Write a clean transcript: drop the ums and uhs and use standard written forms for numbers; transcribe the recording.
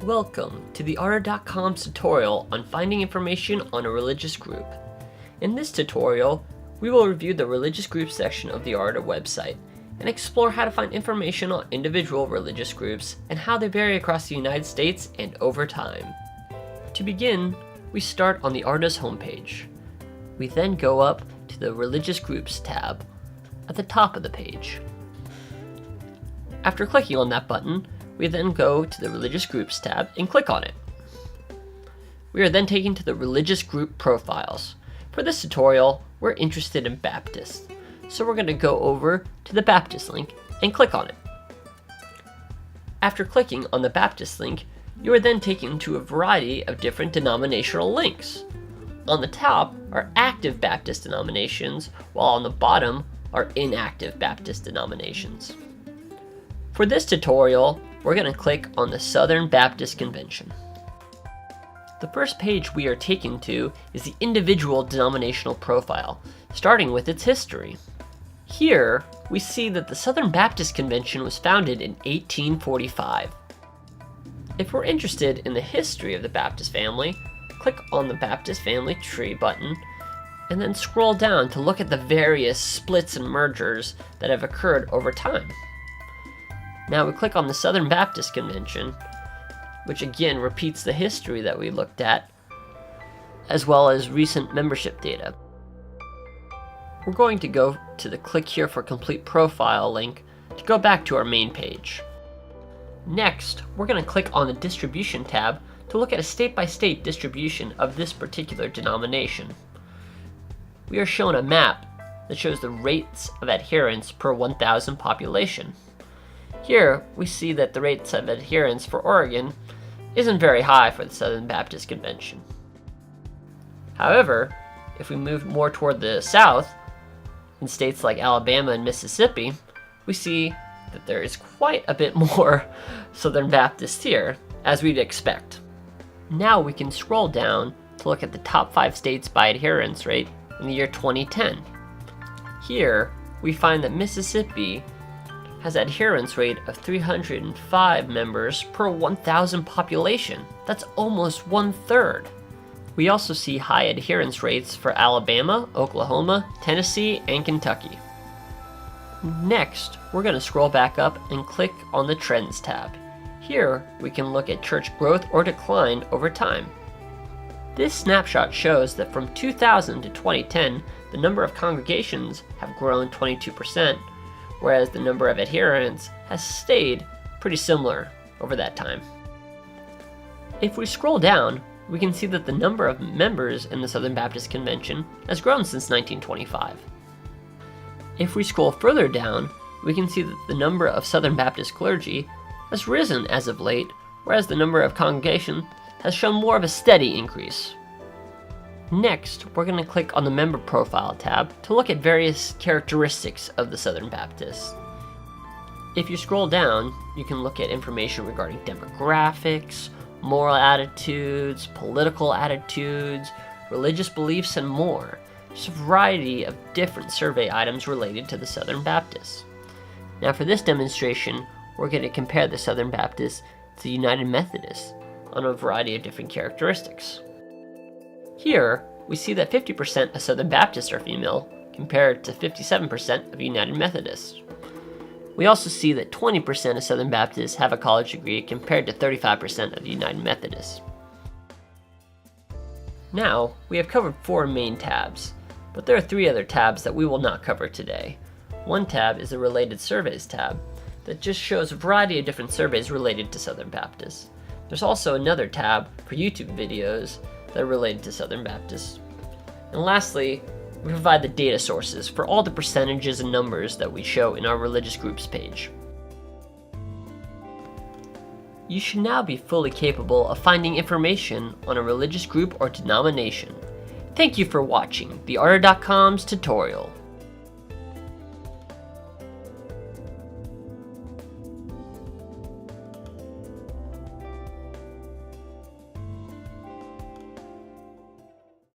Welcome to the ARDA.com's tutorial on finding information on a religious group. In this tutorial, we will review the religious groups section of the ARDA website and explore how to find information on individual religious groups and how they vary across the United States and over time. To begin, we start on the ARDA's homepage. We then go up to the Religious Groups tab at the top of the page. After clicking on that button, we then go to the Religious Groups tab and click on it. We are then taken to the Religious Group Profiles. For this tutorial, we're interested in Baptists, so we're going to go over to the Baptist link and click on it. After clicking on the Baptist link, you are then taken to a variety of different denominational links. On the top are active Baptist denominations, while on the bottom are inactive Baptist denominations. For this tutorial, we're going to click on the Southern Baptist Convention. The first page we are taken to is the individual denominational profile, starting with its history. Here, we see that the Southern Baptist Convention was founded in 1845. If we're interested in the history of the Baptist family, click on the Baptist Family Tree button, and then scroll down to look at the various splits and mergers that have occurred over time. Now we click on the Southern Baptist Convention, which again repeats the history that we looked at, as well as recent membership data. We're going to go to the Click Here for Complete Profile link to go back to our main page. Next, we're going to click on the Distribution tab to look at a state-by-state distribution of this particular denomination. We are shown a map that shows the rates of adherence per 1,000 population. Here, we see that the rates of adherence for Oregon isn't very high for the Southern Baptist Convention. However, if we move more toward the south, in states like Alabama and Mississippi, we see that there is quite a bit more Southern Baptists here, as we'd expect. Now we can scroll down to look at the top 5 states by adherence rate in the year 2010. Here, we find that Mississippi has an adherence rate of 305 members per 1,000 population. That's almost 1/3. We also see high adherence rates for Alabama, Oklahoma, Tennessee, and Kentucky. Next, we're going to scroll back up and click on the Trends tab. Here, we can look at church growth or decline over time. This snapshot shows that from 2000 to 2010, the number of congregations have grown 22%, whereas the number of adherents has stayed pretty similar over that time. If we scroll down, we can see that the number of members in the Southern Baptist Convention has grown since 1925. If we scroll further down, we can see that the number of Southern Baptist clergy has risen as of late, whereas the number of congregations has shown more of a steady increase. Next, we're going to click on the Member Profile tab to look at various characteristics of the Southern Baptists. If you scroll down, you can look at information regarding demographics, moral attitudes, political attitudes, religious beliefs, and more. There's a variety of different survey items related to the Southern Baptists. Now for this demonstration, we're going to compare the Southern Baptists to the United Methodists on a variety of different characteristics. Here, we see that 50% of Southern Baptists are female, compared to 57% of United Methodists. We also see that 20% of Southern Baptists have a college degree, compared to 35% of United Methodists. Now, we have covered 4 main tabs, but there are 3 other tabs that we will not cover today. One tab is the Related Surveys tab, that just shows a variety of different surveys related to Southern Baptists. There's also another tab for YouTube videos that are related to Southern Baptists. And lastly, we provide the data sources for all the percentages and numbers that we show in our religious groups page. You should now be fully capable of finding information on a religious group or denomination. Thank you for watching the ARDA.com's tutorial.